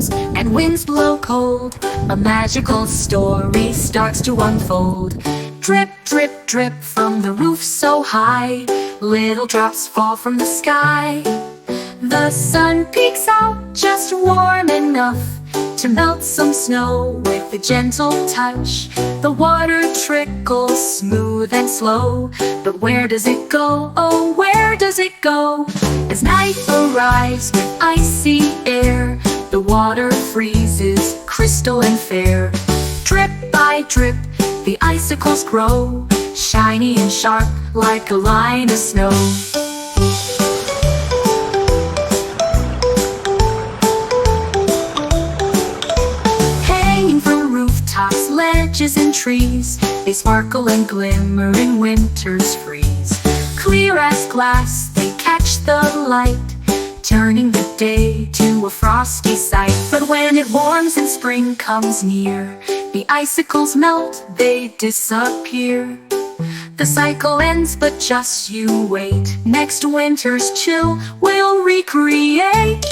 storms and winds blow cold, a magical story starts to unfold. Drip, drip, drip from the roof so high, little drops fall from the sky. The sun peeks out just warm enough to melt some snow with a gentle touch. The water trickles smooth and slow, but where does it go? Oh, where does it go? As night arrives with icy air, the water freezes crystal and fair. Drip by drip, the icicles grow, shiny and sharp like a line of snow. Ledges and trees, they sparkle and glimmer in winter's freeze. Clear as glass, they catch the light, turning the day to a frosty sight. But when it warms and spring comes near, the icicles melt, they disappear. The cycle ends, but just you wait. Next winter's chill will recreate.